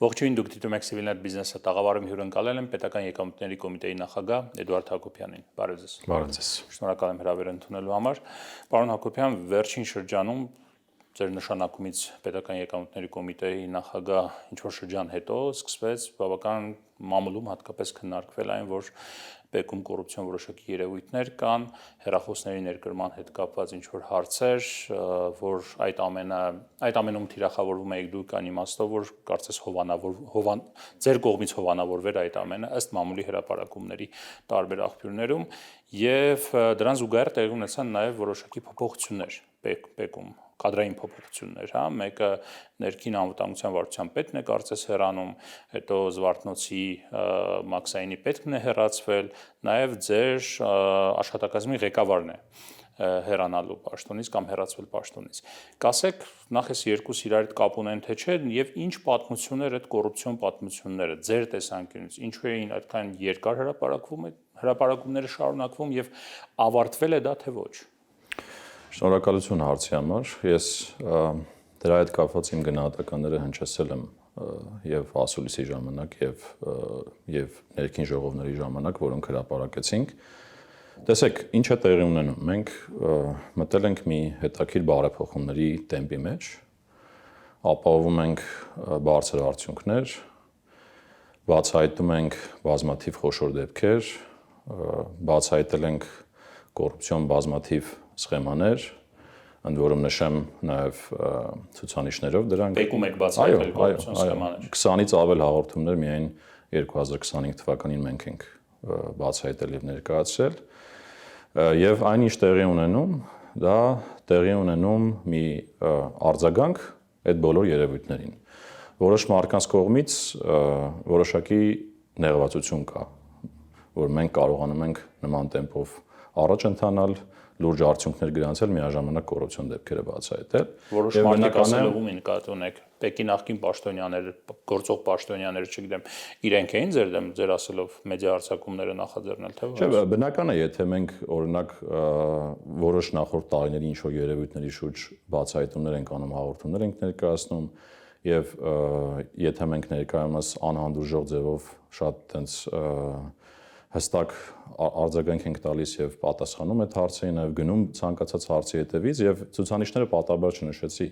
Ողջույն, դուք դիտում եք Civilnet Business-ը, տաղավարում հյուրընկալել եմ Պետական եկամուտների կոմիտեի նախագահ Էդուարդ Հակոբյանին։ Բարև ձեզ։ Բարև ձեզ։ Շնորհակալ եմ հրավերը ընդունելու համար։ Պարոն Հակոբյան, վերջին շրջանում ձեր նշանակումից Պետական եկամուտների կոմիտեի նախագահ ինչ-որ շրջան հետո սկսվեց բավական մամուլում հատկապես քննարկվել այն, որ Պեկում կոռուպցիոն որոշակի երևույթներ կան, հեռախոսների ներկրման հետ կապված ինչ-որ հարցեր, որ այդ ամենում թիրախավորվում եք դուք այն իմաստով, որ կարծես ձեր կողմից հովանավորվեր այդ ամենը ըստ մամուլի հրապարակումների տարբեր աղբյուրներում եւ դրան զուգահեռ տեղի ունեցան նաեւ որոշակի փոփոխություններ Պեկում, կադրային փոփոխություններ, հա, մեկը ներքին անվտանգության վարչության պետն է կարծես հեռանում, հետո Զվարթնոցի Մաքսայինի պետքն է հեռացվել, նաև ձեր աշխատակազմի ղեկավարն է հեռանալու պաշտոնից կամ հեռացվել պաշտոնից։ Կասեք, նախ էս երկուս իրար հետ կապ ունեն թե չէ, եւ ինչ պատմություններ այդ կոռուպցիոն պատմությունները ձեր տեսանկյունից, ինչու էին այդքան երկար հրապարակումները շարունակվում եւ ավարտվել է դա թե ոչ։ Շնորհակալություն հարցի համար։ Ես դրա հետ կապված իմ գնահատականները հնչեցել եմ եւ ասուլիսի ժամանակ եւ ներքին ժողովների ժամանակ, որոնք հրապարակեցինք։ Տեսեք, ինչ է տեղի ունենում։ Մենք մտել ենք մի հետաքրքիր բարեփոխումների տեմպի մեջ, ապահովում ենք բարձր արդյունքներ, բացահայտում ենք բազմաթիվ խոշոր դեպքեր, բացահայտել ենք կոռուպցիոն բազմաթիվ սխեմաներ, ընդ որում նշեմ նաև ցուցանիշներով դրանք։ Պեկում եք բացահայտել կոռուպցիոն սխեմաներ։ 20-ից ավել հաղորդումներ միայն 2025 թվականին մենք ենք բացահայտել եւ ներկայացրել։ Եվ այնինչ տեղի ունենում, դա տեղի ունենում մի արձագանք այդ բոլոր երևույթներին։ Որոշ մարդկանց կողմից որոշակի նեղվածություն կա, որ մենք կարողանում ենք նման տեմպով առաջ ընթանալ, լուրջ արդյունքներ գրանցել, միաժամանակ կոռուպցիոն դեպքերը բացահայտել։ Որոշ մարդիկ ասելով նկատի ունեք, Պեկի նախկին պաշտոնյաները, գործող պաշտոնյաները, չգիտեմ, իրենք էին ձեր դեմ, ձեր ասելով մեդիա հարձակումները նախաձեռնել, թե ոչ։ Չէ, բնական է, եթե մենք օրինակ որոշ նախորդ տարիների ինչ-որ երևույթների շուրջ բացահայտումներ ենք անում, հաղորդումներ ենք ներկայացնում, եւ եթե մենք ներկայումս անհանդուրժող ձևով շատ տենց հստակ արձագանք ենք տալիս եւ պատասխանում այդ հարցերին, նաեւ գնում ցանկացած հարցի հետևից եւ ցուցանիշները պատահաբար չնշեցի,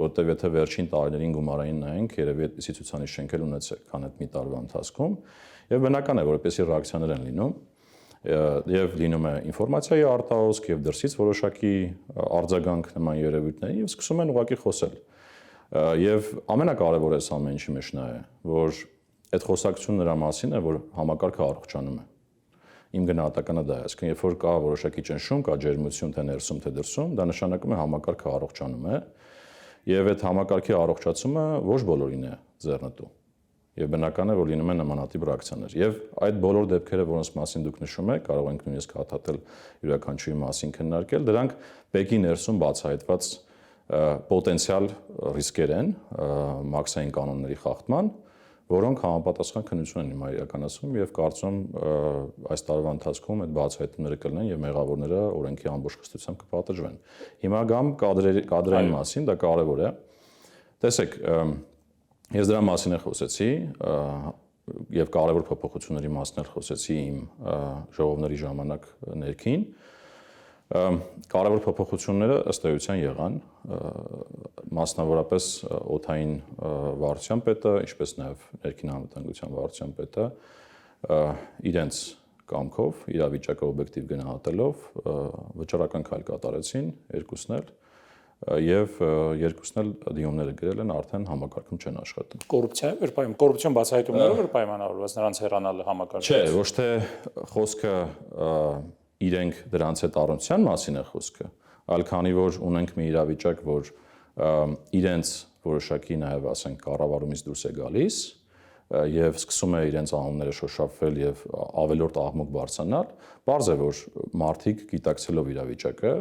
որովհետեւ եթե վերջին տարիներին գումարային նայենք, երևի այդպիսի ցուցանիշ չենք էլ ունեցել, քան այդ մի տարվա ընթացքում, եւ բնական է, որ այդպիսի ռեակցիաներ են լինում, եւ լինում է ինֆորմացիայի արտահոսք եւ դրսից որոշակի արձագանք նման երևույթների եւ սկսում են ուղղակի խոսել։ Եվ ամենակարևորը այս ամեն ինչի մեջ նա է, որ այդ խոսակցությունը նրա մասին է, որ համակարգը առողջանում է։ Իմ գնահատականը դա է, այսինքն երբ որ կա որոշակի ճնշում, կա ջերմություն թե ներսում թե դրսում, դա նշանակում է համակարգը առողջանում է, եւ այդ համակարգի առողջացումը ոչ բոլորին է ձեռնտու։ Եվ բնական է, որ լինում են նմանատիպ ռեակցիաներ։ Եվ այդ բոլոր դեպքերը, որոնց մասին դուք նշում եք, կարող ենք նույնիսկ հատատել յուրաքանչյուրի մասին քննարկել, դրանք Պեկի ներսում բացահայտված պոտենցիալ ռիսկեր են մաքսային կանոնների խախտման, որոնք համապատասխան քննություն են հիմա իրականացում եւ կարծում այս տարվա ընթացքում այդ բացահայտումները կլինեն եւ մեղավորները օրենքի ամբողջ խստությամբ կպատժվեն։ Հիմա գամ կադրերի մասին, դա կարեւոր է։ Տեսեք, ես դրա մասին խոսեցի եւ կարեւոր փոփոխությունների մասին խոսեցի իմ ժողովների ժամանակ ներքին։ Կարևոր փոփոխությունները ըստ էության եղան, մասնավորապես օդային վարչության պետը, ինչպես նաև ներքին անվտանգության վարչության պետը իրենց կամքով, իրավիճակը օբյեկտիվ գնահատելով վճռական քայլ կատարեցին երկուսն էլ եւ երկուսն էլ դիմումները գրել են արդեն համակարգում չեն աշխատում։ Կոռուպցիոն բացահայտումներով էր պայմանավորված նրանց հեռանալը համակարգից։ Չէ, ոչ թե խոսքը իրենք դրանց հետ առնչության մասին է խոսքը, այլ քանի որ ունենք մի իրավիճակ, որ իրենց որոշակի նաև ասենք կառավարումից դուրս է գալիս եւ սկսում է իրենց անունները շոշափվել եւ ավելորդ աղմուկ բարձրանալ, բարձ է որ մարդիկ գիտակցելով իրավիճակը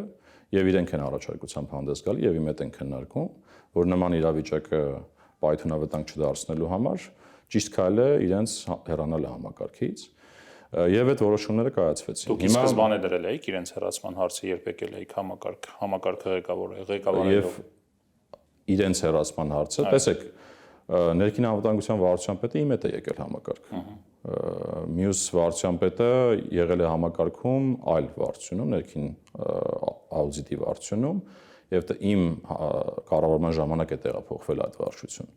եւ իրենք են առաջարկությամբ հանդես գալի եւ իմ հետ են քննարկում, որ նման իրավիճակը պայթունավտանգ չդարձնելու համար ճիշտ քայլը իրենց հեռանալը համակարգից եւ այդ որոշումները կայացվեցին։ Դուք սկզբանե դրել եք իրենց հեռացման հարցը, երբ եկել եք համակարգը ղեկավարելով։ Եվ իրենց հեռացման հարցը, տեսեք, Ներքին անվտանգության վարչության պետը իմ հետ է եկել համակարգ։ Մյուս վարչության պետը եղել է համակարգում այլ վարչությունում, ներքին աուդիտի վարչությունում, եւ դա իմ կառավարման ժամանակ է տեղափոխվել այդ վարչություն։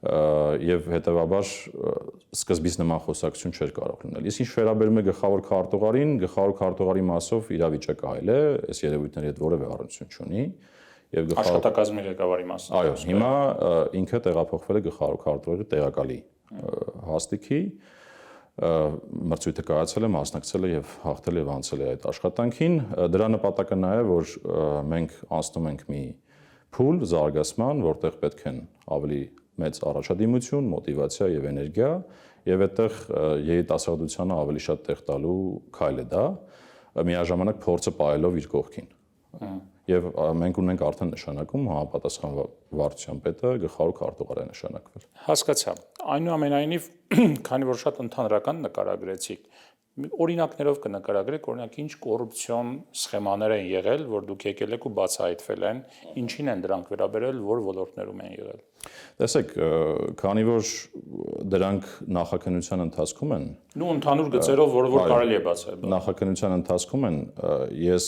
Եվ հետեւաբար սկզբից նման խոսակցություն չէր կարող լինել։ Իսկ ինչ վերաբերում է գլխավոր քարտուղարին, գլխավոր քարտուղարի մասով իրավիճակը այլ է, այս երևույթների հետ որևէ առնչություն չունի։ Եվ աշխատակազմի ղեկավարի մասով։ Այո, հիմա ինքը տեղափոխվել է գլխավոր քարտուղարի տեղակալի հաստիքի, մրցույթը կայացել է, մասնակցել է եւ հաղթել եւ անցել է այդ աշխատանքին։ Դրա նպատակը նա է, որ մենք անցնում ենք մի փուլ զարգացման, որտեղ պետք են ավելի մեծ առաջադիմություն, մոտիվացիա եւ էներգիա, եւ այդտեղ երիտասարդությանը ավելի շատ տեղ տալու քայլ է դա, միաժամանակ փորձը պահելով իր կողքին։ Եվ մենք ունենք արդեն նշանակում համապատասխան վարչության պետը գլխավոր քարտուղար է նշանակվել։ Հասկացա։ Այնուամենայնիվ, քանի որ շատ ընդհանրական նկարագրեցիք, օրինակներով կնկարագրեք, օրինակ ինչ կոռուպցիոն սխեմաներ են եղել, որ դուք եկել եք ու բացահայտվել են, ինչին են դրանք վերաբերել, որ ոլորտներում են եղել։ Տեսեք, քանի որ դրանք նախաքննության ընթացքում են, Նու ընդհանուր գծերով, որ կարելի է բացահայտել։ Նախաքննության ընթացքում են, ես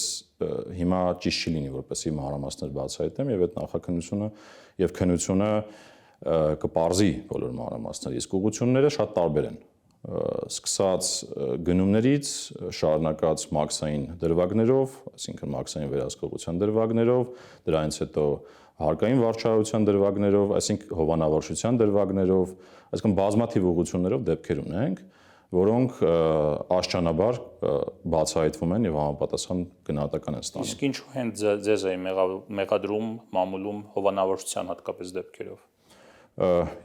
հիմա ճիշտ չի լինի, որպեսզի մանրամասներ բացահայտեմ եւ այդ նախաքննությունը եւ քննությունը կպարզի բոլոր մանրամասները, իսկ ուղղությունները շատ տարբեր են։ Սկսած գնումներից, շարունակած մաքսային դրվագներով, այսինքն մաքսային վերահսկողության դրվագներով, դրանից հետո հարկային վարչարության դրվագներով, այսինքն հովանավորչության դրվագներով, այսինքն բազմաթիվ ուղղություններով դեպքեր ունենք, որոնք աշճանաբար բացահայտվում են եւ համապատասխան գնահատական են ստանում։ Իսկ ինչու են ձեզ է մեղադրում, մամուլում հովանավորչության հատկապես դեպքերով։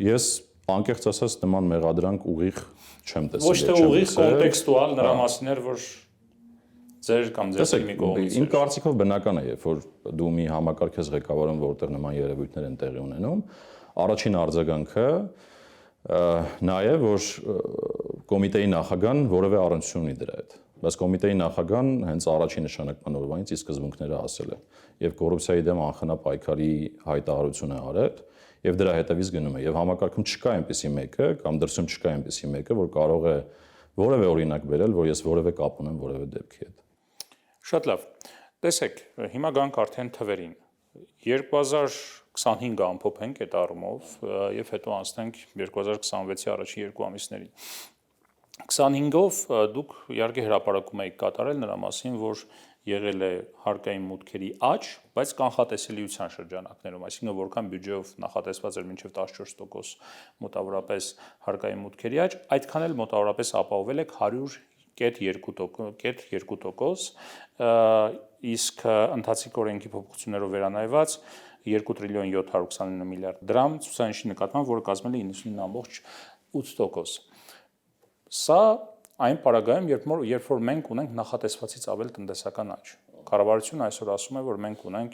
Ես անկեղծ ասած նման մեղադրանք ուղիղ չեմ տեսել։ Ոչ թե ուղիղ, կոնտեքստուալ նրա մասին էր, որ ձեր կամ ձեր թիմի կողմից։ Իմ կարծիքով բնական է, երբ որ դու մի համակարգ ես ղեկավարում, որտեղ նման երևույթներ են տեղի ունենում, առաջին արձագանքը նա է, որ կոմիտեի նախագահան որևէ առնչություն ունի դրա հետ։ Բայց կոմիտեի նախագահան հենց առաջին նշանակման օրվանից ի սկզբունքները ասել է եւ կոռուպցիայի դեմ անխնա պայքարի հայտարարություն է արել եւ դրա հետևից գնում է եւ համակարգում չկա այնպիսի մեկը կամ դրսում չկա այնպիսի մեկը, որ կարող է որևէ օրինակ բերել, որ ես որևէ կապ ունեմ որևէ դեպքի հետ։ Շատ լավ։ Տեսեք, հիմա գանք արդեն թվերին։ 2025-ը ամփոփենք այդ առումով եւ հետո անցնենք 2026-ի առաջին 2 ամիսներին։ 25-ով դուք իհարկե հրապարակում եք կատարել նրա մասին, որ եղել է հարկային մուտքերի աճ, բայց կանխատեսելիության շրջանակներում, այսինքն որքան բյուջեով նախատեսված էր մինչև 14% մոտավորապես հարկային մուտքերի աճ, այդքան էլ մոտավորապես ապահովել եք 100.2%, իսկ ընթացիկ օրենքի փոփոխություններով վերանայված 2 տրիլիոն 729 միլիարդ դրամ ցուցանիշի նկատմամբ, որը կազմել է 99.8%։ Սա այն պարագայում, երբ որ մենք ունենք նախատեսվածից ավել տնտեսական աճ։ Կառավարությունը այսօր ասում է, որ մենք ունենք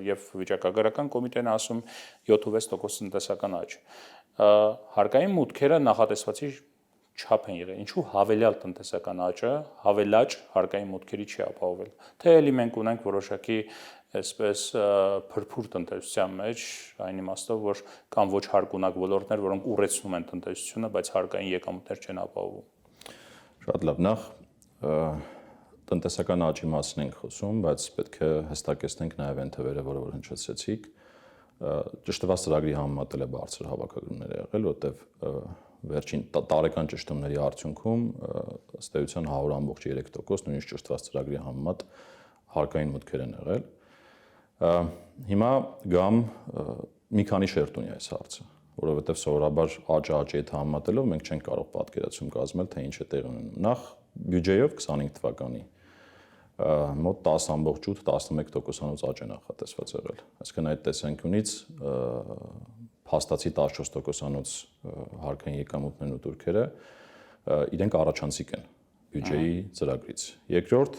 եւ վիճակագրական կոմիտեն ասում 7.6% տնտեսական աճ։ Հարկային մուտքերը նախատեսվածի չափ են եղել։ Ինչու հավելյալ տնտեսական աճը, հավելաճ հարկային մուտքերի չի ապահովել։ Թե էլի մենք ունենք որոշակի այսպես փրփուր տնտեսության մեջ, այն իմաստով, որ կան ոչ հարկունակ ոլորտներ, որոնք ուռեցնում են տնտեսությունը, բայց հարկային եկամուտներ չեն ապահովում։ Շատ լավ, նախ տնտեսական աճի մասին ենք խոսում, բայց պետք է հստակեցնենք նաև այն թվերը, որը որ հնչեցրեցիք։ Ճշտված ծրագրի համեմատել է բարձր հավաքագրումներ եղել, որտեղ վերջին տարեկան ճշտումների արդյունքում ըստ էության 100.3% նույնիսկ ճշտված ծրագրի համեմատ հարկային մուտքեր են եղել։ Հիմա գամ մի քանի շերտ ունի այս հարցը, որովհետև սովորաբար աճը աճի հետ համեմատելով մենք չենք կարող պատկերացում կազմել, թե ինչ է տեղի ունենում։ Նախ բյուջեով 25 թվականի մոտ 10.8-11%-անոց աճ է նախատեսված եղել։ Այսինքն այդ տեսանկյունից փաստացի 14%-անոց հարկային եկամուտներն ու տուրքերը իրենք առաջանցիկ են բյուջեի ծրագրից։ Երկրորդ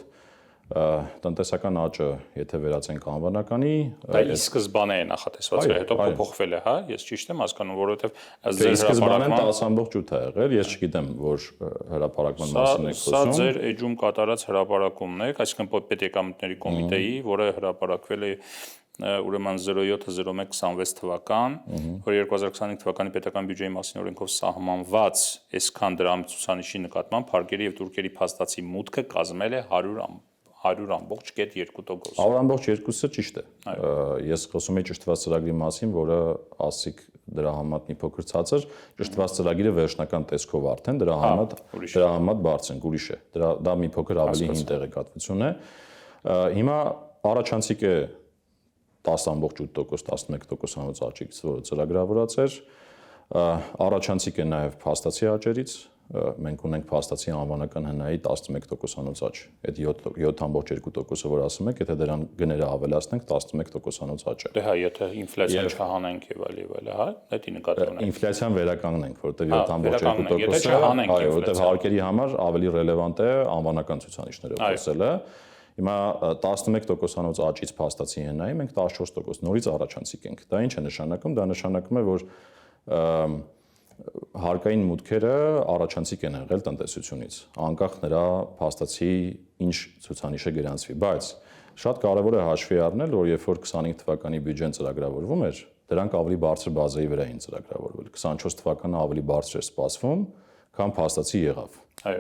տնտեսական աճը, եթե վերածենք անվանականի, դա ի սկզբանե է նախատեսված, հետո փոփոխվել է, հա, ես ճիշտ եմ հասկանում, որովհետև ձեր հրապարակման 10.8 է եղել, ես չգիտեմ, որ հրապարակման մասին եք խոսում։ Սա ձեր էջում կատարած հրապարակումն է, այսինքն պետեկամուտների կոմիտեի, որը հրապարակվել է ուրեմն 07-01-26 թվական, որ 2025 թվականի պետական բյուջեի մասին օրենքով սահմանված այսքան դրամի ցուցանիշի նկատմամբ հարկերի եւ տուրքերի փաստացի մուտքը կազմել է 100.2%։ 100.2-ը ճիշտ է։ Ես խոսում եմ ճշտված ծրագրի մասին, որը ասիկ դրա համեմատ մի փոքր ցածր, ճշտված ծրագիրը վերջնական տեսքով արդեն դրա համեմատ բարձր են, ուրիշ է։ Դա մի փոքր ավելի հին տեղեկատվություն է։ Հիմա առաջանցիկ է 10.8%, 11% աճից, որը ծրագրավորած էր։ Առաջանցիկ է նաև փաստացի աճերից։ Մենք ունենք փաստացի անվանական հնայի 11% աճ։ Այդ 7.2%-ը, որ ասում եք, եթե դրան գները ավելացնենք, 11% աճ է։ Դե հա, եթե ինֆլյացիան չհանենք եւ այլ, հա, դա նկատի ունենք։ Ինֆլյացիան վերականգնենք, որտեղ 7.2%-ը, այո, որտեղ հարկերի համար ավելի ռելևանտ է անվանական ցուցանիշները խոսելը։ Հիմա 11% աճից փաստացի հնայի մենք 14% նորից առաջանցիկ ենք։ Դա ինչ է նշանակում։ Դա նշանակում է, որ հարկային մուտքերը առաջանցիկ են եղել տնտեսությունից, անկախ նրա փաստացի ինչ ցուցանիշը գրանցվի, բայց շատ կարևոր է հաշվի առնել, որ երբ որ 25 թվականի բյուջեն ծրագրավորվում էր, դրանք ավելի բարձր բազայի վրա էին ծրագրավորվել։ 24 թվականը ավելի բարձր էր սպասվում, քան փաստացի եղավ։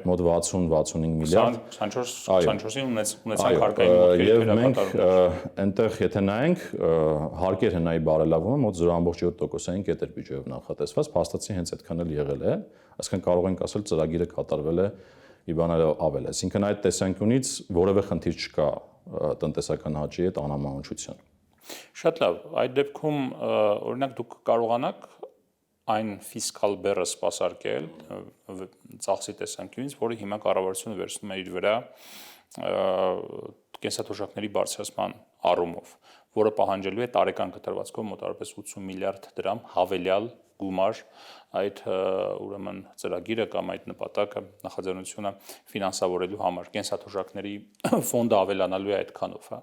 Մոտ 60-65 միլիարդ 24-ին ունեցանք հարկային մուտքերի եւ մենք այնտեղ եթե նայենք հարկեր հնայի բարելավումը մոտ 0.7%-ային կետեր բյուջեով նախատեսված, փաստացի հենց այդքան էլ եղել է, այսինքն կարող ենք ասել ծրագիրը կատարվել է մի բան ավել, այսինքն այդ տեսանկյունից որևէ խնդիր չկա տնտեսական աճի հետ անհամահնչության։ Շատ լավ, այդ դեպքում օրինակ դուք կարողանաք այն ֆիսկալ բեռը սպասարկել ծախսի տեսանկյունից, որը հիմա կառավարությունը վերցնում է իր վրա կենսաթոշակների բարձրացման առումով, որը պահանջելու է տարեկան կտրվածքով մոտավորապես 80 միլիարդ դրամ հավելյալ գումար այդ ուրեմն ծրագիրը կամ այդ նպատակը նախաձեռնությունը ֆինանսավորելու համար կենսաթոշակների ֆոնդը ավելանալու է այդքանով, հա,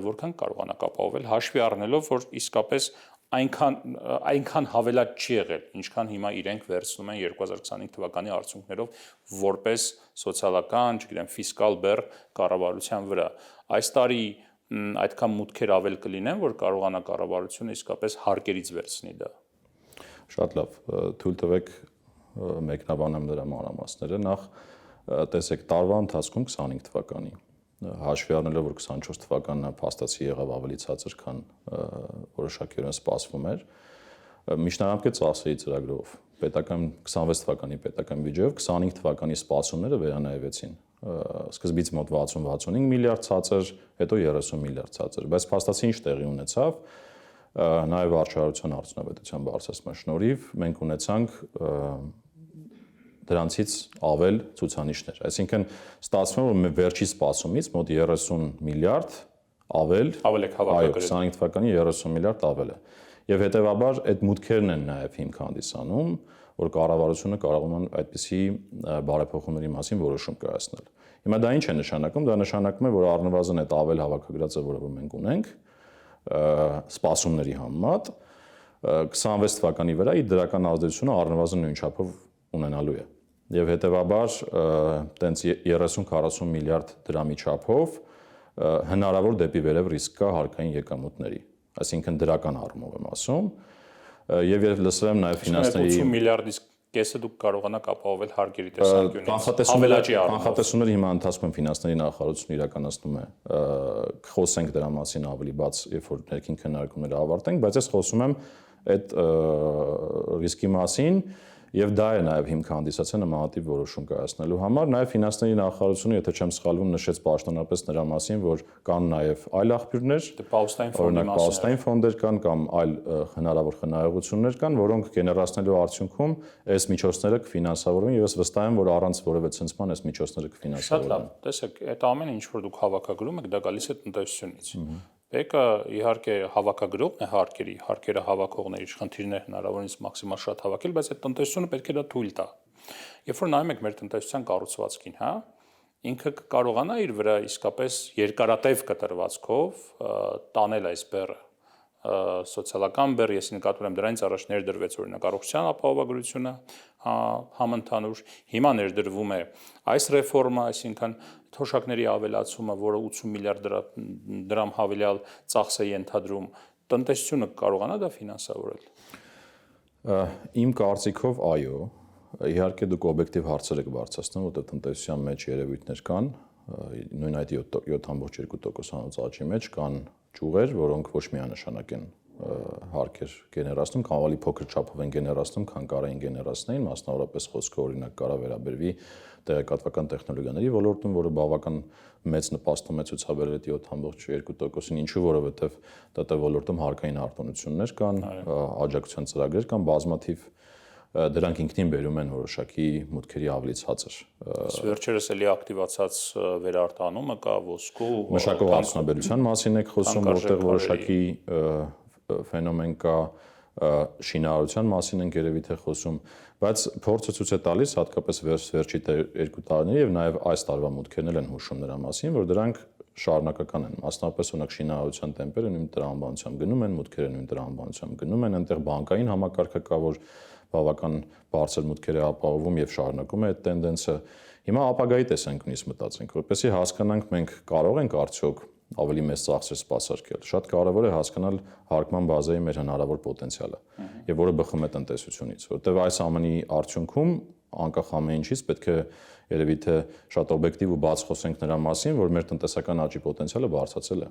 որքան կարողանաք ապահովել հաշվի առնելով, որ իսկապես այնքան հավելած չի եղել, ինչքան հիմա իրենք վերցնում են 2025 թվականի արդյունքներով որպես սոցիալական, չգիտեմ, ֆիսկալ բեռ կառավարության վրա։ Այս տարի այդքան մուտքեր ավել կլինեն, որ կարողանա կառավարությունը իսկապես հարկերից վերցնի դա։ Շատ լավ, թույլ տվեք մեկնաբանեմ դրա մանրամասները։ Նախ տեսեք տարվա ընթացքում 25 թվականի հաշվի առնելով, որ 24 թվականը փաստացի եղավ ավելի ցածր, քան որոշակիորեն սպասվում էր, միջնարամկետ ծախսերի ծրագրով պետական 26 թվականի պետական բյուջեով 25 թվականի սպասումները վերանայվեցին։ Սկզբից մոտ 60-65 միլիարդ ցածր, հետո 30 միլիարդ ցածր, բայց փաստացի ինչ տեղի ունեցավ, նաև վարչարության արդյունավետության բարձրացման շնորհիվ մենք ունեցանք դրանցից ավել ցուցանիշներ, այսինքն ստացվում է, որ վերջի սպասումից մոտ 30 միլիարդ ավել եք հավաքագրել։ 25 թվականի 30 միլիարդ ավել է։ Եվ հետեւաբար այդ մուտքերն են նաև հիմք հանդիսանում, որ կառավարությունը կարողանում է այդպիսի բարեփոխումների մասին որոշում կայացնել։ Հիմա դա ինչ է նշանակում։ Դա նշանակում է, որ առնվազն այդ ավել հավաքագրածը, որը մենք ունենք, սպասումների համեմատ 26 թվականի վրա իր դրական ազդեցությունը առնվազն նույն չափով ունենալու է։ Եվ հետեւաբար տենց 30-40 միլիարդ դրամի չափով հնարավոր դեպի վերև ռիսկ կա հարկային եկամուտների, այսինքն դրական առումով եմ ասում, եւ երբ լսել եմ նաեւ ֆինանսների 80 միլիարդից կեսը դուք կարողանաք ապահովել հարկերի տեսանկյունից։ Կանխատեսումները հիմա ընթացքում են ֆինանսների նախարարությունը իրականացնում է, խոսենք դրա մասին ավելի բաց, երբ որ ներքին քննարկումները ավարտենք, բայց ես խոսում եմ այդ ռիսկի մասին եւ դա է նաեւ հիմք հանդիսացել նմանատիպ որոշում կայացնելու համար։ Նաեւ ֆինանսների նախարարությունը, եթե չեմ սխալվում, նշեց պաշտոնապես նրա մասին, որ կան նաեւ այլ աղբյուրներ, օրինակ պաուստային ֆոնդեր կան կամ այլ հնարավոր խնայողություններ կան, որոնք գեներացնելու արդյունքում այս միջոցները կֆինանսավորվեն եւ ես վստահ եմ, որ առանց որևէ ցնցման այս միջոցները կֆինանսավորվեն։ Շատ լավ, տեսեք, այդ ամենը ինչ որ դուք հավաքագրում եք, դա գալիս է տնտեսությունից։ Բեկը իհարկե հավաքագրողն է հարկերը հավաքողների խնդիրներ հնարավորինս մաքսիմալ շատ հավաքել, բայց այդ տնտեսությունը պետք է դա թույլ տա։ Երբ որ նայում եք մեր տնտեսության կառուցվածքին, հա, ինքը կարողանա իր վրա իսկապես երկարատև կտրվածքով տանել այս բեռը, սոցիալական բեռ, ես նկատում եմ դրանից առաջ ներդրվեց օրինակ առողջության ապահովագրությունը, համընդհանուր, հիմա ներդրվում է այս ռեֆորմը, այսինքն թոշակների ավելացումը, որը 80 միլիարդ դրամ հավելյալ ծախս է ենթադրում, տնտեսությունը կարողանա դա ֆինանսավորել։ Իմ կարծիքով այո, իհարկե դուք օբյեկտիվ հարցեր եք բարձրացնում, որտեղ տնտեսության մեջ երևույթներ կան, նույն այդ 7.2% աճի մեջ կան ճյուղեր, որոնք ոչ միանշանակ են հարկեր գեներացնում, կամ ավելի փոքր չափով են գեներացնում, քան կարող են գեներացնեին, մասնավորապես խոսքը օրինակ կարող վերաբերվի տեղեկատվական տեխնոլոգիաների ոլորտում, որը բավական մեծ նպաստում է ցուցաբերել այդ 7.2%-ին, ինչու որովհետև ՏՏ ոլորտում հարկային արտոնություններ կան, աջակցության ծրագրեր կան, բազմաթիվ դրանք ինքնին բերում են որոշակի մուտքերի ավելի ցածր։ Վերջերս էլի ակտիվացած վերարտանումը կա, ոսկու, մշակող արդյունաբերության մասին եք խոսում, որտեղ որոշակի ֆենոմեն կա, շինարարության մասին ենք երևի թե խոսում, բայց փորձը ցույց է տալիս, հատկապես վերջի 2 տարիների եւ նաեւ այս տարվա մուտքերն են հուշում նրա մասին, որ դրանք շարունակական են, մասնավորապես օրինակ շինարարության տեմպերը նույն տրամաբանությամբ գնում են, մուտքերը նույն տրամաբանությամբ գնում են, այնտեղ բանկային համակարգը կա, որ բավական բարձր մուտքեր է ապահովում եւ շարունակում է այդ տենդենսը։ Հիմա ապագայի տեսանկյունից մտածենք, որպեսզի հասկանանք մենք կարող ենք արդյոք ավելի մեծ ծախսեր սպասարկել։ Շատ կարևոր է հասկանալ հարկման բազայի մեր հնարավոր պոտենցիալը եւ որը բխում է տնտեսությունից, որտեղ այս ամենի արդյունքում անկախ ամեն ինչից պետք է երևի թե շատ օբյեկտիվ ու բաց խոսենք նրա մասին, որ մեր տնտեսական աճի պոտենցիալը բարձրացել է։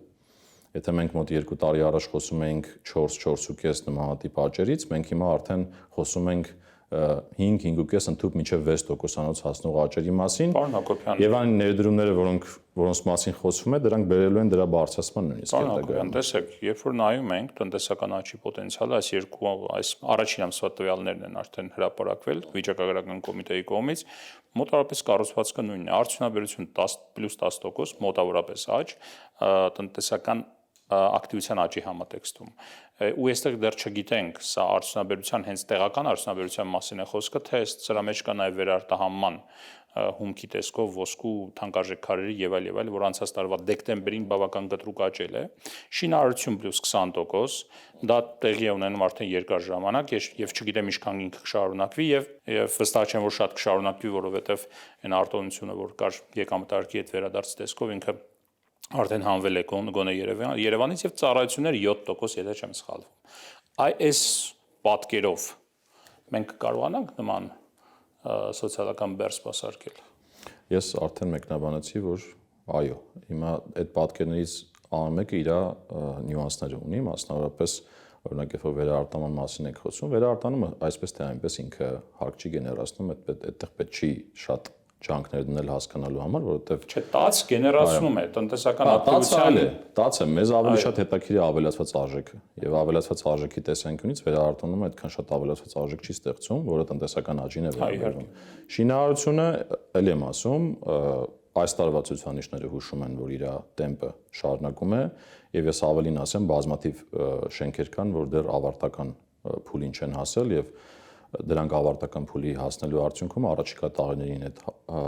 Եթե մենք մոտ 2 տարի առաջ խոսում էինք 4-4.5 նմանատիպ աճերից, մենք հիմա արդեն խոսում ենք 5-5.5 ընդհանուր մինչև 6%-անոց հասնող աճերի մասին։ Պարոն Հակոբյան, եւ այն ներդրումները, որոնց մասին խոսվում է, դրանք բերելու են դրա բարձրացման նույնիսկ հետագայում։ Տեսեք, երբ որ նայում ենք տնտեսական աճի պոտենցիալը, այս առաջին ամսվա տվյալներն են արդեն հրապարակվել վիճակագրական կոմիտեի կողմից, մոտավորապես կառուցվածքը նույնն է, արդյունաբերություն 10+10%, մոտավորապես աճ, տնտեսական ակտիվության աճի համատեքստում։ Ու այստեղ դեռ չգիտենք, սա արդյունաբերության հենց տեղական արդյունաբերության մասին է խոսքը, թե սրա մեջ կա նաև վերարտահանման հումքի տեսքով ոսկու թանկարժեք քարերի եւ այլ, որ անցած տարվա դեկտեմբերին բավական կտրուկ աճել է։ Շինարարություն +20%, դա տեղի է ունենում արդեն երկար ժամանակ եւ չգիտեմ ինչքան ինքը կշարունակվի եւ վստահ չեմ, որ շատ կշարունակվի, որովհետեւ այն արտոնությունը, որ կար եկամտարկի հետ վերադարձ տեսքով ինքը արդեն հանվել է գոնե Երևանից եւ ծառայություններ 7%, եթե չեմ սխալվում։ Այս պատկերով մենք կարողանանք նման սոցիալական բեռ սպասարկել։ Ես արդեն մեկնաբանեցի, որ այո, հիմա այդ պատկերներից ամենը իր նյուանսներ ունի, մասնավորապես օրինակ երբ որ վերարտանման մասին եք խոսում, վերարտանումը այսպես թե այնպես ինքը հարկ չի գեներացնում, այդտեղ պետք չի շատ ջանքներ դնել հասկանալու համար, որովհետև չէ, տաց գեներացնում է տնտեսական ակտիվությանը, տաց է, մեզ ավելի շատ հետաքրքիր է ավելացված արժեքը, եւ ավելացված արժեքի տեսանկյունից վերարտանումը այդքան շատ ավելացված արժեք չի ստեղծում, որը տնտեսական աճին է վերաբերվում։ Շինարարությունը, ելի եմ ասում, այս տարվա ցուցանիշները հուշում են, որ իր տեմպը շարունակում է, եւ ես ավելին ասեմ, բազմաթիվ շենքեր կան, որ դեռ ավարտական փուլին չեն հասել եւ դրանք ավարտական փուլի հասնելու արդյունքում առաջիկա տարիներին այդ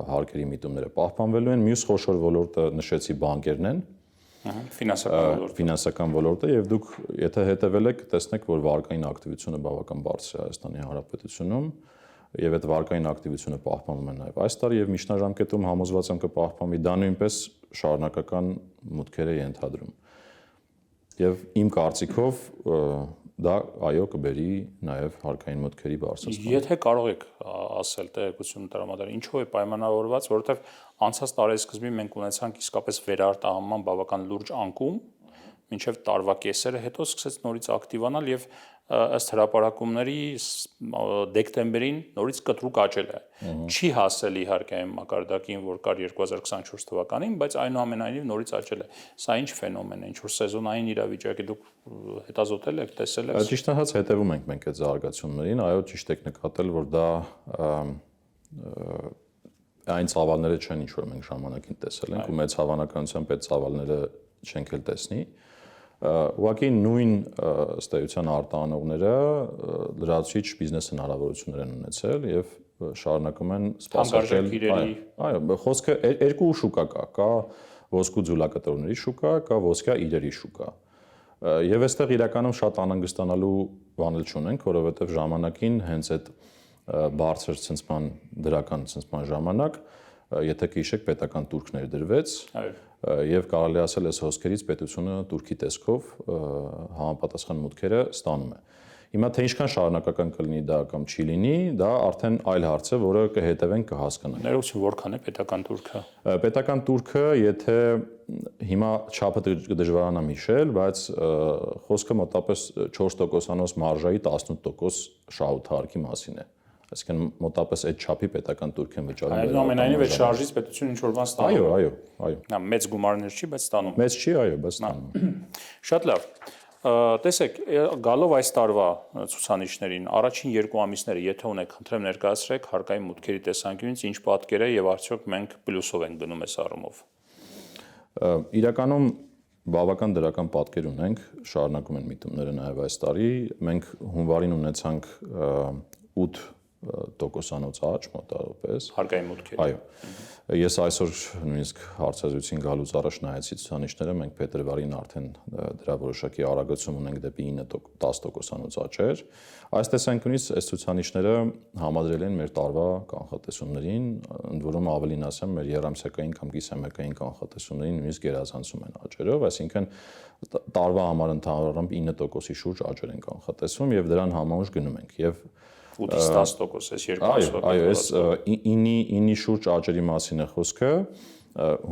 հարկերի միտումները պահպանվելու են։ Մյուս խոշոր ոլորտը նշեցի բանկերն են, ֆինանսական ոլորտը, եւ դուք եթե հետևել եք, տեսնեք, որ վարկային ակտիվությունը բավական բարձր է Հայաստանի Հանրապետությունում, եւ այդ վարկային ակտիվությունը պահպանվում է նաեւ այս տարի եւ միջնաժամկետում համոզված եմ կպահպանվի, դա նույնպես շարունակական մուտքեր է ենթադրում։ Եվ իմ կարծիքով դա այո կբերի նաև հարկային մուտքերի բարձրացման։ Եթե կարող եք ասել տեղեկություն տրամադրել, ինչով է պայմանավորված, որովհետև անցած տարեսկզբին մենք ունեցանք իսկապես վերարտահանման բավական լուրջ անկում, մինչև տարվա կեսերը, հետո սկսեց նորից ակտիվանալ եւ ըստ հրապարակումների դեկտեմբերին նորից կտրուկ աճել է։ Չի հասել իհարկե այն մակարդակին, որ կար 2024 թվականին, բայց այնուամենայնիվ նորից աճել է։ Սա ինչ ֆենոմեն է, ինչ որ սեզոնային իրավիճակ է, դուք հետազոտել եք, տեսել եք։ Ճիշտ է, հաց հետևում ենք մենք այդ զարգացումներին, այո, ճիշտ եք նկատել, որ դա այն ծավալները չեն, ինչ որ մենք ժամանակին տեսել ենք, ու մեծ հավանականությամբ այդ ծավալները չենք էլ տեսնի։ Ուղղակի նույն ըստ էության արտահանողները լրացուցիչ բիզնես հնարավորություններ են ունեցել եւ շարունակում են սպասարկել։ Այո, խոսքը երկու շուկա կա ոսկու ձուլակտորների շուկա, կա ոսկյա իրերի շուկա։ Եվ այստեղ իրականում շատ անհանգստանալու բան չունենք, որովհետեւ ժամանակին հենց այդ բարձր ցնցման դրական ցնցման ժամանակ, եթե կհիշեք, պետական տուրք ներդրվեց եւ կարելի ասել այս հոսքերից պետությունը տուրքի տեսքով համապատասխան մուտքերը ստանում է։ Հիմա թե ինչքան շարունակական կլինի դա կամ չի լինի, դա արդեն այլ հարց է, որը կհետևենք կհասկանանք։ Ներողություն, որքան է պետական տուրքը։ Պետական տուրքը, եթե հիմա չափը դժվարանա հիշել, բայց խոսքը մոտավորապես 4%-անոց մարժայի 18% շահութարկի մասին է։ Այսինքն մոտավորապես այդ չափի պետական տուրք են վճարում։ Այնուամենայնիվ այդ շարժից պետությունը ինչ որ բան ստանում։ Այո։ Նա մեծ գումարներ չի, բայց ստանում։ Մեծ չի, այո, բայց ստանում։ Շատ լավ։ Տեսեք, գալով այս տարվա ցուցանիշներին, առաջին 2 ամիսները, եթե ունեք, խնդրեմ ներկայացրեք հարկային մուտքերի տեսանկյունից ինչ պատկեր է եւ արդյոք մենք պլյուսով ենք գնում այս առումով։ Իրականում բավական դրական պատկեր ունենք, շարունակում են միտումները նաեւ այս տարի։ Մենք հունվարին ունեցանք 8%-անոց աճ մոտավորապես հարկային մուտքերի։ Այո։ Ես այսօր նույնիսկ հարցազրույցին գալուց առաջ նայեցի ցուցանիշները, մենք փետրվարին արդեն դրա որոշակի արագացում ունենք դեպի 9-10%-անոց աճեր։ Այս տեսանկյունից այս ցուցանիշները համադրել են մեր տարվա կանխատեսումներին, ընդ որում ավելին ասեմ, մեր երամսյակային կամ կիսամյակային կանխատեսումներին նույնիսկ գերազանցում են աճերով, այսինքն տարվա համար ընդհանրապես 9%-ի շուրջ աճեր են կանխատեսվում եւ դրան համահունչ գնում ենք եւ 8-ից 10% էս երկու ամսվա։ Այո, այս 9-ի շուրջ աճերի մասին է խոսքը,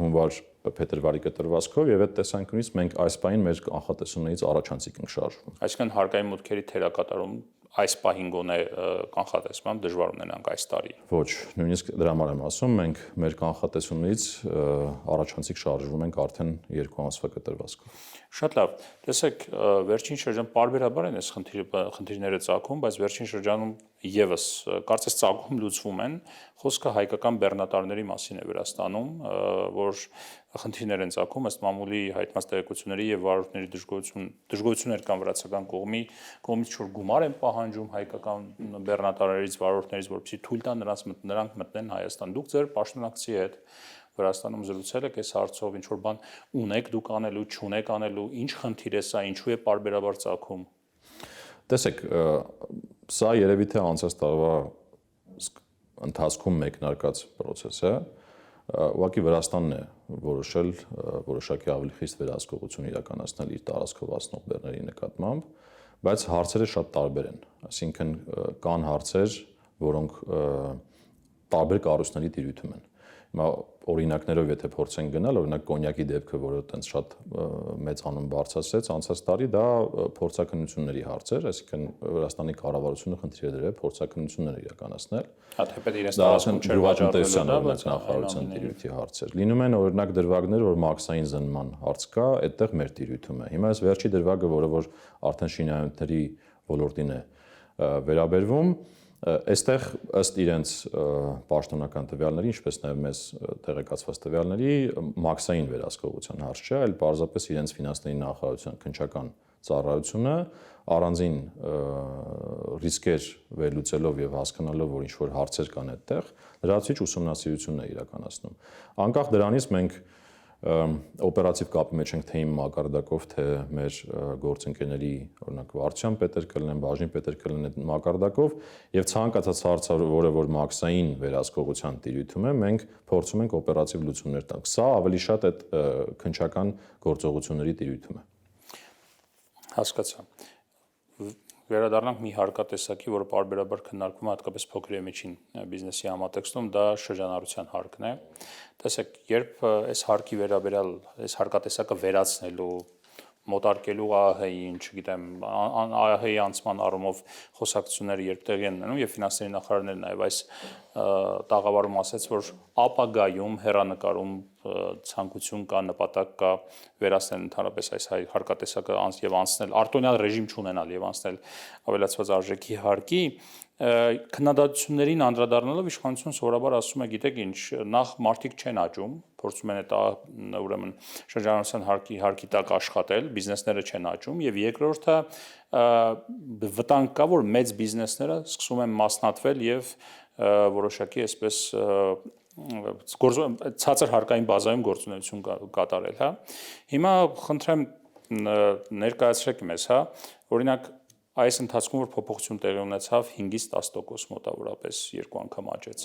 հունվար փետրվարի կտրվածքով եւ այդ տեսանկյունից մենք այս պահին մեր կանխատեսումներից առաջանցիկ ենք շարժվում։ Այսինքն հարկային մուտքերի թերակատարում այս պահին գոնե կանխատեսմամբ դժվար ունենանք այս տարի։ Ոչ, նույնիսկ դրա համար եմ ասում, մենք մեր կանխատեսումներից առաջանցիկ շարժվում ենք արդեն 2 ամսվա կտրվածքով։ Շատ լավ։ Տեսեք, վերջին շրջան պարբերաբար են այս խնդիրները ծագում, բայց վերջին շրջանում եւս կարծես ծագում լուծվում են։ Խոսքը հայկական բեռնատարների մասին է Վրաստանում, որ խնդիրներ են ծագում ըստ մամուլի հայտնած տեղեկությունների եւ վարորդների դժգոհություններ կան վրացական կողմից որ գումար են պահանջում հայկական բեռնատարներից վարորդներից, որպեսզի թույլ տան նրանք մտնեն Հայաստան։ Դուք ձեր պաշտոնակցի հետ Վրաստանում զրուցել եք այս հարցով, ինչ որ բան ունեք դուք անելու, չունեք անելու, ինչ խնդիր է սա, ինչու է պարբերաբար ծագում։ Տեսեք, սա երևի թե անցած տարվա ընթացքում մեկնարկած process է, ուղղակի Վրաստանն է որոշել որոշակի ավելի խիստ վերահսկողություն իրականացնել իր տարածքով անցնող բեռների նկատմամբ, բայց հարցերը շատ տարբեր են, այսինքն կան հարցեր, որոնք տարբեր կառույցների տիրույթում են։ Հիմա օրինակներով եթե փորձենք գնալ, օրինակ կոնյակի դեպքը, որը այտենց շատ մեծ անուն բարձրացրեց անցած տարի, դա փորձաքննությունների հարց էր, այսինքն Վրաստանի կառավարությունը խնդիր է դրել փորձաքննություններ իրականացնել։ Հա թեպետ իրենց տարածքում չէր վաճառել, բայց նախարարության տիրույթի հարց էր։ Լինում են օրինակ դրվագներ, որ մաքսային զննման հարց կա, այդտեղ մեր տիրույթում է։ Հիմա այս վերջի դրվագը, որ արդեն շինարարների ոլորտին է վերաբերվում, այստեղ ըստ իրենց պաշտոնական տվյալների, ինչպես նաև մեզ տեղեկացված տվյալների, մաքսային վերահսկողության հարց չէ, այլ պարզապես իրենց ֆինանսների նախարարության քննչական ծառայությունը առանձին ռիսկեր վերլուծելով եւ հասկանալով, որ ինչ որ հարցեր կան այդտեղ, լրացուցիչ ուսումնասիրություններ է իրականացնում։ Անկախ դրանից մենք օպերատիվ կապի մեջ ենք թե իմ մակարդակով, թե մեր գործընկերների, օրինակ վարչության պետեր կլինեն, բաժնի պետեր կլինեն մակարդակով եւ ցանկացած հարցը, որ մաքսային վերահսկողության տիրույթում է, մենք փորձում ենք օպերատիվ լուծումներ տալ։ Սա ավելի շատ այդ քննչական գործողությունների տիրույթում է։ Հասկացա։ Վերադառնանք մի հարկատեսակի, որը պարբերաբար քննարկվում է հատկապես փոքր եւ միջին բիզնեսի համատեքստում, դա շրջանառության հարկն է։ Տեսեք, երբ այս հարկի վերաբերյալ այս հարկատեսակը վերացնելու մոտարկելու ԱՀ-ին, չգիտեմ, ԱՀ-ի անցման առումով խոսակցությունները երբ տեղի են ունենում եւ ֆինանսների նախարարները նաեւ այս տաղավարում ասաց, որ ապագայում հերանեկարում ցանկություն կա, նպատակ կա վերացնել ընդհանրապես այս հարկատեսակը եւ անցնել արտոնյալ ռեժիմ չունենալ եւ անցնել ավելացված արժեքի հարկի, քննադատություններին անդրադառնալով իշխանությունը սովորաբար ասում է, գիտեք ինչ, նախ մարդիկ չեն աճում, փորձում են այդ ուրեմն շրջանառության հարկի տակ աշխատել, բիզնեսները չեն աճում եւ երկրորդը վտանգ կա, որ մեծ բիզնեսները սկսում են մասնատվել եւ որոշակի այսպես ցածր հարկային բազայում գործունեություն կատարել, հա։ Հիմա խնդրեմ ներկայացրեք մեզ, հա, օրինակ այս ընթացքում որ փոփոխություն տեղի ունեցավ 5-ից 10% մոտավորապես երկու անգամ աճեց։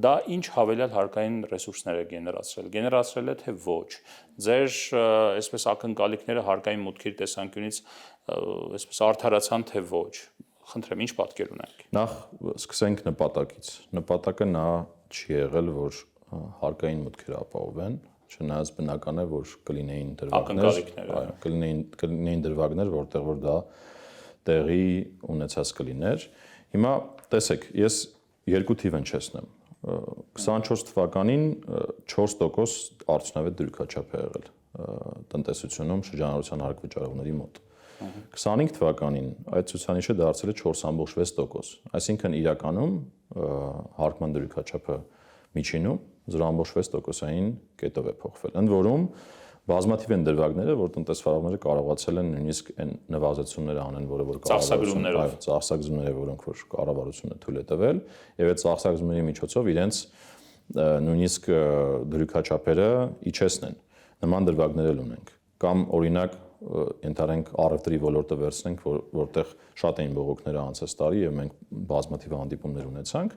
Դա ինչ հավելյալ հարկային ռեսուրսներ է գեներացրել է թե ոչ։ Ձեր այսպես ակնկալիքները հարկային մուտքերի տեսանկյունից այսպես արդարացան թե ոչ։ Խնդրեմ, ինչ պատկեր ունենք։ Նախ սկսենք նպատակից։ Նպատակը նա չի եղել, որ հարկային մուտքերը ապահովեն, չնայած բնական է, որ կլինեին դրվագներ, որտեղ որ դա տեղի ունեցած կլիներ։ Հիմա տեսեք, ես երկու թիվ հնչեցնեմ։ 24 թվականին 4% արդյունավետ դրույքաչափ է եղել տնտեսությունում շրջանառության հարկվճարողների մոտ։ 25 թվականին այդ ցուցանիշը դարձել է 4.6%, այսինքն իրականում հարկման դրույքաչափը միջինում 0.6%-ային կետով է փոխվել։ Ընդ որում բազմաթիվ են դրվագները, որ տնտեսվարողները կարողացել են նույնիսկ այն նվազեցումները անեն, որը որ ծախսագրումները, որոնք որ կառավարությունը թույլ է տվել, եւ այդ ծախսագրումների միջոցով իրենց նույնիսկ դրույքաչափերը իջեցնեն։ Նման դրվագներ էլ ունենք։ Կամ օրինակ ենթարենք առևտրի ոլորտը վերցնենք, որտեղ շատ էին բողոքները անցած տարի եւ մենք բազմաթիվ հանդիպումներ ունեցանք,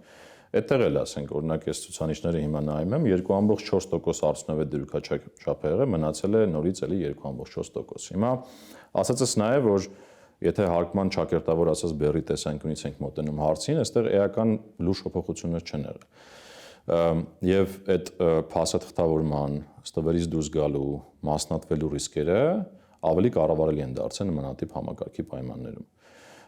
այդտեղ էլ ասենք, օրինակ ես ցուցանիշները հիմա նայում եմ, 2.4% արդյունավետ դրույքաչափ եղել, մնացել է նորից էլի 2.4%։ Հիմա ասածս նա է, որ եթե հարկման ճակերտավոր ասած բերի տեսանկյունից ենք մոտենում հարցին, այստեղ էական լուրջ փոփոխություններ չեն եղել։ Եվ այդ փաստաթղթավորման, ստվերից դուրս գալու, մասնատվելու ռիսկերը ավելի կառավարելի են դարձել նմանատիպ համակարգի պայմաններում։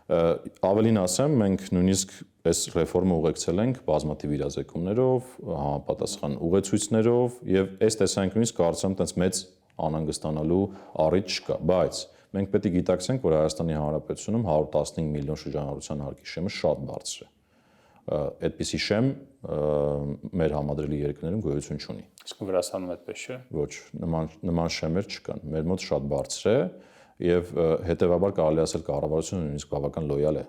Ավելին ասեմ, մենք նույնիսկ այս ռեֆորմը ուղեկցել ենք բազմաթիվ իրազեկումներով, համապատասխան ուղեցույցներով եւ այս տեսանկյունից կարծում եմ, տենց մեծ անհանգստանալու առիթ չկա, բայց մենք պետք է գիտակցենք, որ Հայաստանի Հանրապետությունում 115 միլիոն շրջանառության հարկի շեմը շատ բարձր է։ Այդպիսի շեմ մեր համադրելի երկրներում գոյություն չունի։ Իսկ Վրաստանում այդպես չէ։ Ոչ, նման շեմեր չկան։ Մեր մոտ շատ բարձր է եւ հետեւաբար կարելի ասել կառավարությունը նույնիսկ բավական լոյալ է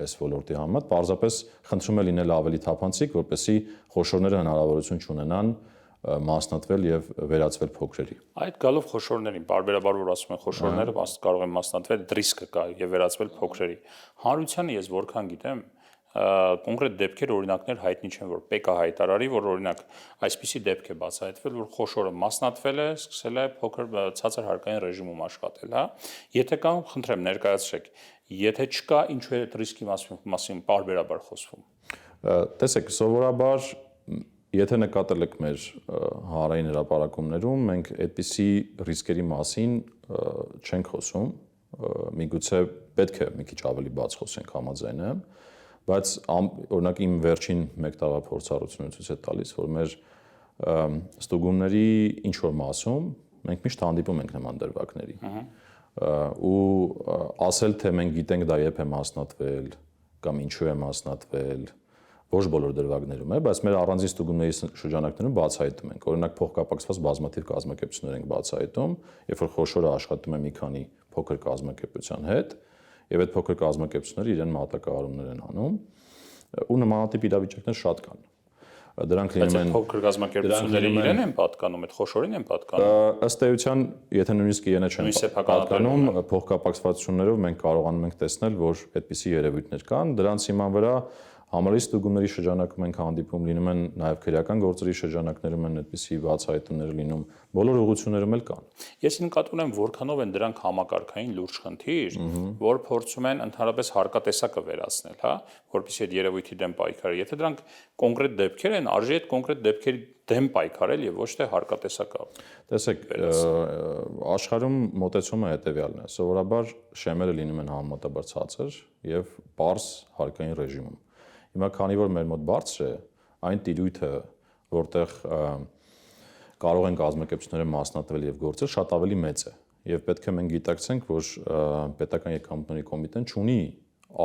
այս ոլորտի համեմատ, պարզապես խնդրում է լինել ավելի թափանցիկ, որպեսզի խոշորները հնարավորություն չունենան մասնատվել եւ վերածվել փոքրերի։ Այդ գալով խոշորներին, բարբերաբար որ ասում են խոշորները կարող են մասնատվել, ռիսկը կա եւ վերածվել փոքրերի։ Հանրությանը ես որքան գիտեմ, կոնկրետ դեպքեր օրինակներ հայտնի չեն, որ ՊԿ հայտարարի, որ օրինակ այսպիսի դեպք է բացահայտվել, որ խոշորը մասնատվել է, սկսել է փոքր ցածր հարկային ռեժիմում աշխատել, հա։ Եթե կա, խնդրեմ ներկայացրեք, եթե չկա, ինչու է այդ ռիսկի մասին բարբերաբար խոսվում։ Տեսեք, սովորաբար եթե նկատել եք մեր հանրային հրապարակումներում, մենք այդպիսի ռիսկերի մասին չենք խոսում, միգուցե պետք է մի քիչ ավելի բաց խոսենք, համաձայն եմ, բայց օրինակ իմ վերջին մեկ տարվա փորձառությունը ցույց է տալիս, որ մեր ստուգումների ինչ որ մասում մենք միշտ հանդիպում ենք նման դրվագների։ Ու ասել թե մենք գիտենք դա երբ է մասնատվել կամ ինչու է մասնատվել, ոչ բոլոր դրվագներում է, բայց մեր առանձին ստուգումների շրջանակներում բացահայտում ենք։ Օրինակ փոխկապակցված բազմաթիվ կազմակերպություններ ենք բացահայտում, երբ որ խոշորը աշխատում է մի քանի փոքր կազմակերպության հետ, եւ այդ փոքր կազմակերպությունները իրեն մատակարարումներ են անում, ու նմանատիպ իրավիճակներ շատ կան։ Դրանք լինում են փոքր կազմակերպությունները իրեն են պատկանում, այդ խոշորին են պատկանում։ Ըստ էության, եթե նույնիսկ իրենը չեն պատկանում, փոխկապակցություններով մենք կարողանում ենք տեսնել, որ այդպիսի երևույթներ կան, դրանց հիման վրա համալիր ստուգումների շրջանակում ենք հանդիպում, լինում են նաև քրեական գործերի շրջանակներում են այդպիսի բացահայտումներ լինում, բոլոր ուղղություններում էլ կան։ Ես նկատի ունեմ, որքանով են դրանք համակարգային լուրջ խնդիր, որ փորձում են ընդհանրապես հարկատեսակը վերացնել, հա, որպեսզի այդ երևույթի դեմ պայքարի։ Եթե դրանք կոնկրետ դեպքեր են, արժի այդ կոնկրետ դեպքերի դեմ պայքարել եւ ոչ թե հարկատեսակը։ Տեսեք, աշխարհում մոտեցումը հետեւյալն է։ Սովորաբար շեմերը լինում են համեմատաբար ցածր եւ պարզ հարկային ռեժիմում։ Հիմա քանի որ մեր մոտ բարձր է, այն տիրույթը, որտեղ կարող են կազմակերպությունները մասնատվել եւ գործել, շատ ավելի մեծ է։ Եվ պետք է մենք գիտակցենք, որ պետական եկամուտների կոմիտեն ունի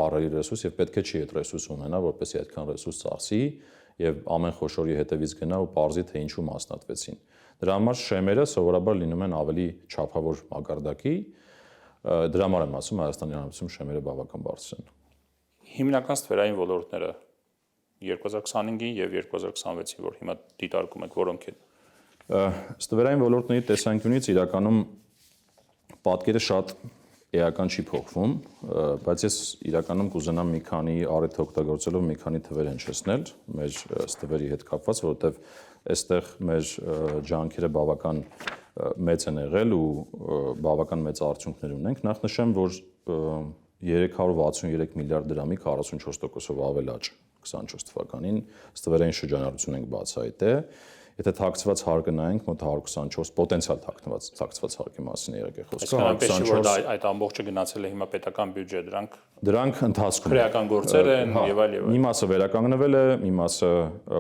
առավել ռեսուրս եւ պետք է չի այդ ռեսուրսը ունենա, որպեսզի այդքան ռեսուրս ծախսի եւ ամեն խոշորի հետևից գնա ու parzի թե ինչու մասնատվեցին։ Դրա համար շեմերը սովորաբար լինում են ավելի չափավոր մակարդակի, դրա համար եմ ասում Հայաստանի Հանրապետությունում շեմերը բավական բարձր են։ Հիմնական ստվերային ոլորտները 2025-ին եւ 2026-ին, որ հիմա դիտարկում եք, որոնք են։ Ստվերային ոլորտների տեսանկյունից իրականում պատկերը շատ էական չի փոխվում, բայց ես իրականում կուզենամ մի քանի առիթ օգտագործելով մի քանի թվեր հնչեցնել մեր թվերի հետ կապված, որովհետև այստեղ մեր ջանքերը բավական մեծ են եղել ու բավական մեծ արդյունքներ ունենք։ Նախ նշեմ, որ 363 միլիարդ դրամի 44%-ով ավել աճ 24 թվականին ստվերային շրջանառություն ենք բացահայտել։ Եթե թաքցված հարկը նայենք, մոտ 124 պոտենցիալ թաքցված հարկի մասին եղեք խոսքը։ Այսինքն որ այդ ամբողջը գնացել է հիմա պետական բյուջե, դրանք ընթացքում քրեական գործեր են եւ այլ եւ այլ։ Մի մասը վերականգնվել է, մի մասը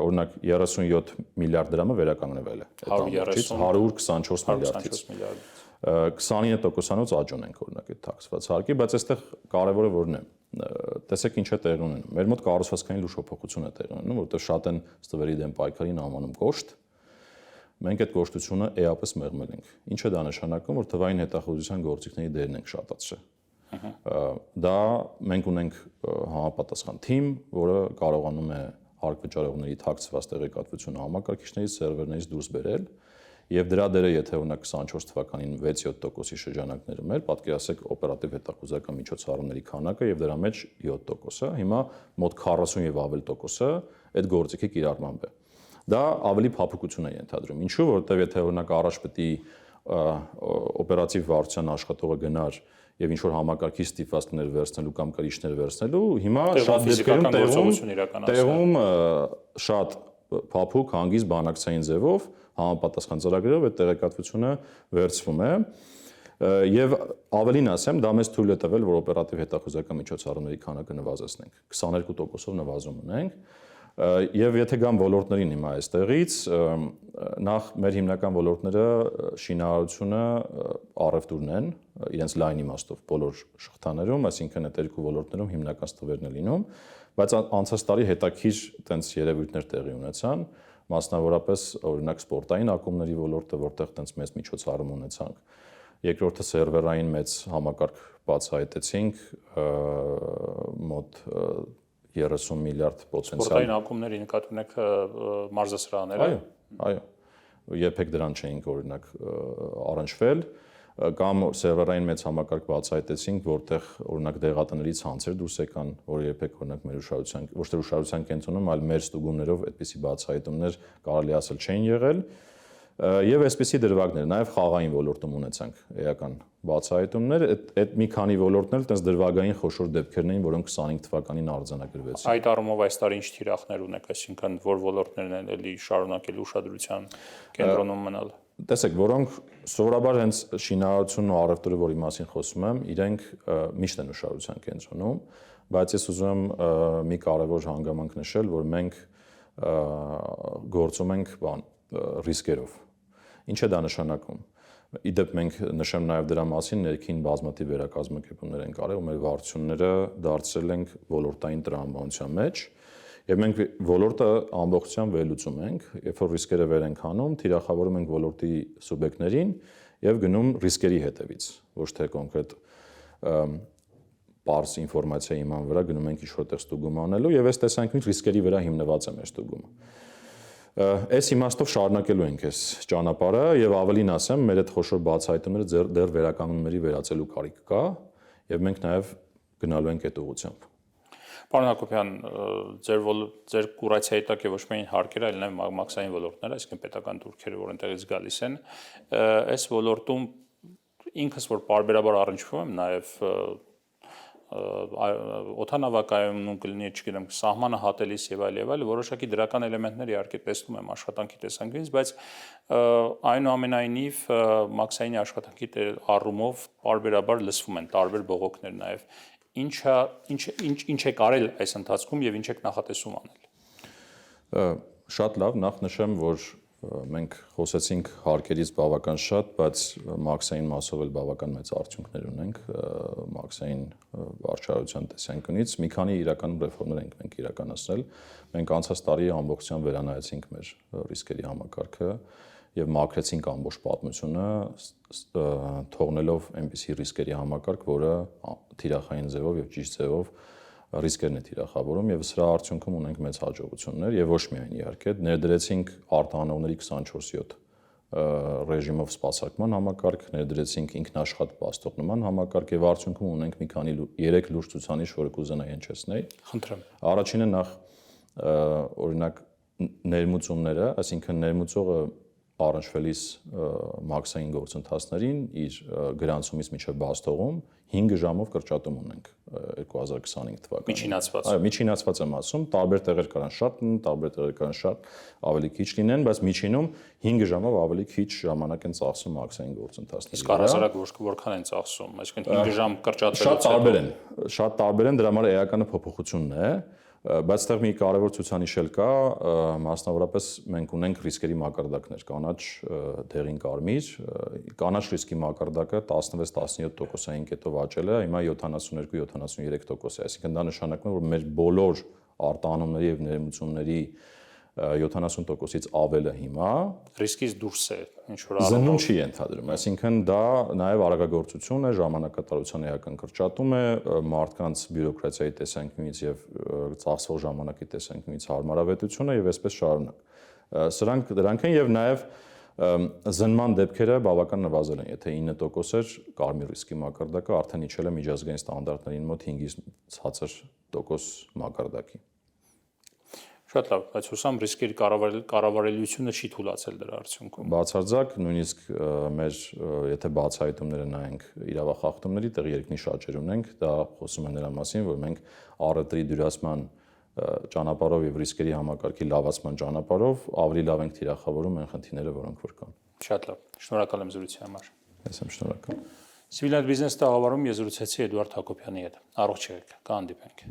օրինակ 37 միլիարդ դրամը վերականգնվել է։ 124 միլիարդից 29%-անոց աճ ունենք օրինակ այդ թաքցված հարկի, բայց այստեղ կարևորը որն է։ Տեսեք ինչ է տեղի ունենում։ Մեր մոտ կառուցվածքային լուրջ փոփոխություն է տեղի ունենում, որովհետև շատ են ստվերի դեմ պայքարին անվանում կոշտ։ Մենք այդ կոշտությունը էապես մեղմել ենք։ Ինչ է դա նշանակում, որ թվային հետախուզության գործիքների դերն ենք շատացրել։ Դա մենք ունենք համապատասխան թիմ, որը կարողանում է հարկ վճարողների թաքցված տեղեկատվությունը համակարգիչներից, սերվերներից դուրս բերել, եւ դրա դերը եթե օրինակ 24 թվականին 6-7%-ի շրջանակներում էր, պատկերացրեք օպերատիվ հետախուզական միջոցառումների քանակը եւ դրա մեջ 7%-ը, հիմա մոտ 40 եւ ավել տոկոսը այդ գործիքի կիրառմամբ է։ Դա ավելի փափուկություն է ենթադրում։ Ինչու՞, որովհետեւ եթե օրինակ առաջ պետք է օպերատիվ վարչության աշխատողը գնար եւ ինչ որ համակարգի ստիպվածքներ վերցնելու կամ կրիչներ վերցնելու, հիմա շատ դեպքերում տեղում շատ փափուկ հանգիստ բանակցային ձևով համապատասխան ծրագրերով այդ տեղեկատվությունը վերցվում է եւ ավելին ասեմ, դա մեզ թույլ է տվել, որ օպերատիվ հետախուզական միջոցառումների քանակը նվազեցնենք, 22%-ով նվազում ունենք եւ եթե գամ ոլորտներին հիմա այստեղից, նախ մեր հիմնական ոլորտները շինարարությունը, առևտուրն են, իրենց լայն իմաստով բոլոր շղթաներում, այսինքն այդ երկու ոլորտներում հիմնական ստվերն է լինում, բայց անցած տարի հետաքրքիր տենց երևույթներ տեղի ունեցան, մասնավորապես օրինակ սպորտային ակումբների ոլորտը, որտեղ տենց մեծ միջոցառում ունեցանք։ Երկրորդը սերվերային մեծ համակարգ բացահայտեցինք, մոտ 30 միլիարդ պոտենցիալ։ Սպորտային ակումբների նկատի ունեք մարզասրահները։ Այո։ Երբեք դրան չէինք օրինակ առնչվել, կամ սերվերային մեծ համակարգ բացահայտեցինք, որտեղ օրինակ դեղատներից ցանցեր դուրս եկան, որ երբեք օրինակ մեր ուշադրության, ոչ թե ուշադրության կենտրոնում, այլ մեր ստուգումներով այդպիսի բացահայտումներ կարելի ասել չէին եղել։ Եվ այսպիսի դրվագներ, նաև խաղային ոլորտում ունեցանք էական բացահայտումներ, այդ մի քանի ոլորտներ այդպես դրվագային խոշոր դեպքերն էին, որոնք 25 թվականին արձանագրվեցին։ Այդ առումով այս տարի ինչ թիրախներ ունեք, այսինքն որ ոլորտներն են էլի շարունակել ուշադրության կենտրոնում մնալ։ Տեսեք, որոնք սովորաբար հենց շինարարությունն ու առևտուրը, որի մասին խոսում եմ, իրենք միշտ են ուշադրության կենտրոնում, բայց ես ուզում եմ մի կարևոր հանգամանք նշել, որ մենք գործում ենք ռիսկերով։ Ինչ է դա նշանակում։ Իդեպ մենք նշեմ նաև դրա մասին ներքին բազմաթիվ վերակազմակերպումներ են կարել ու մեր վարչությունները դարձրել ենք ոլորտային տրամաբանության մեջ եւ մենք ոլորտը ամբողջությամբ վերլուծում ենք, երբ որ ռիսկերը վեր ենք հանում, թիրախավորում ենք ոլորտի սուբյեկտներին եւ գնում ռիսկերի հետևից, ոչ թե կոնկրետ պարզ ինֆորմացիայի իման վրա գնում ենք ինչ-որտեղ ստուգում անելու եւ այս տեսանկյունից ռիսկերի վրա հիմնված է մեր ստուգումը։ Այս իմաստով շարունակելու ենք այս ճանապարհը եւ ավելին ասեմ, մեր այդ խոշոր բացահայտումները դեռ վերականգնումների վերածելու կարիք կա եւ մենք նաեւ գնալու ենք այդ ուղղությամբ։ Պարոն Հակոբյան, ձեր կուրացիայի տակ է ոչ միայն հարկերը, այլ նաեւ մաքսային ոլորտները, այսինքն պետական դուրքերը, որ այնտեղից գալիս են, այս ոլորտում ինքս որ պարբերաբար առնչվում եմ նաեւ օդանավակայանում կլինի, չգիտեմ, սահմանը հատելիս եւ այլ, որոշակի դրական էլեմենտներ իհարկե տեսնում եմ աշխատանքի տեսանկյունից, բայց այնուամենայնիվ մաքսային աշխատանքի առումով պարբերաբար լսվում են տարբեր բողոքներ նաեւ։ Ինչ է կարել այս ընթացքում եւ ինչ եք նախատեսում անել։ Շատ լավ, նախ նշեմ, որ մենք խոսեցինք հարկերից բավական շատ, բայց մաքսային մասով էլ բավական մեծ արդյունքներ ունենք մաքսային վարչարության տեսանկյունից։ Մի քանի իրական ռեֆորմներ ենք մենք իրականացրել։ Մենք անցած տարի ամբողջությամբ վերանայեցինք մեր ռիսկերի համակարգը եւ մաքրեցինք ամբողջ պատմությունը, թողնելով այնպիսի ռիսկերի համակարգ, որը թիրախային ձևով եւ ճիշտ ձևով ռիսկերն է թիրախավորում եւ սրա արդյունքում ունենք մեծ հաջողություններ եւ ոչ միայն իհարկե ներդրեցինք արտահանողների 24/7 ռեժիմով սպասարկման համակարգ, ներդրեցինք ինքնաշխատ պաստողնման համակարգ եւ արդյունքում ունենք մի քանի 3 լուրջ ցուցանիշ, որը կուզենայի հնչեցնել։ Խնդրեմ։ Առաջինը նախ օրինակ ներմուծումները, այսինքն ներմուծողը առնչվելիս մաքսային գործընթացներին իր գրանցումից մինչև բացթողում 5 ժամով կրճատում ունենք 2025 թվականին։ Միջինացված։ Այո, միջինացված եմ ասում, տարբեր տեղեր կարան շատ լինեն, տարբեր տեղեր կարան շատ ավելի քիչ լինեն, բայց միջինում 5 ժամով ավելի քիչ ժամանակ են ծախսում մաքսային գործընթացների։ Իսկ առհասարակ որքան են ծախսում, այսինքն 5 ժամ կրճատվելուց Շատ տարբեր են, շատ տարբեր են, դրա համար էականը փոփոխությունն է, բայց այդտեղ մի կարևոր ցուցանիշ էլ կա, մասնավորապես մենք ունենք ռիսկերի մակարդակներ, կանաչ, դեղին, կարմիր, կանաչ ռիսկի մակարդակը 16-17%-ային կետով աճել է, հիմա 72-73% է, այսինքն դա նշանակում է, որ մեր բոլոր արտահանումների եւ ներմուծումների 70%-ից ավելը հիմա ռիսկից դուրս է, ինչ որ զննում չի ենթադրում, այսինքն դա նաև արագագործություն է, ժամանակատարության էական կրճատում է, մարդկանց բյուրոկրատիայի տեսանկյունից եւ ծախսվող ժամանակի տեսանկյունից հարմարավետություն է եւ այսպես շարունակ։ Դրանք են եւ նաև զնման դեպքերը բավական նվազել են, եթե 9% էր կարմիր ռիսկի մակարդակը, արդեն իջել է միջազգային ստանդարտներին մոտ 5-ից ցածր տոկոս մակարդակի։ Շատ լավ, բայց հուսամ ռիսկերի կառավարելիությունը չի թուլացել դրա արդյունքում։ Բացարձակ, նույնիսկ մեր եթե բացահայտումները նայենք իրավախախտումների, տեղ երկնի շաճեր ունենք, դա խոսում է նրա մասին, որ մենք առևտրի դյուրացման ճանապարհով եւ ռիսկերի համակարգի լավացման ճանապարհով ավելի լավ ենք թիրախավորում այն խնդիրները, որոնք որ կան։ Շատ լավ, շնորհակալ եմ զրույցի համար։ Ես եմ շնորհակալ։ Civil Business տաղավարում ես զրուցեցի Էդուարդ Հակոբյանի հետ։ Առողջ եղեք, կհանդիպենք։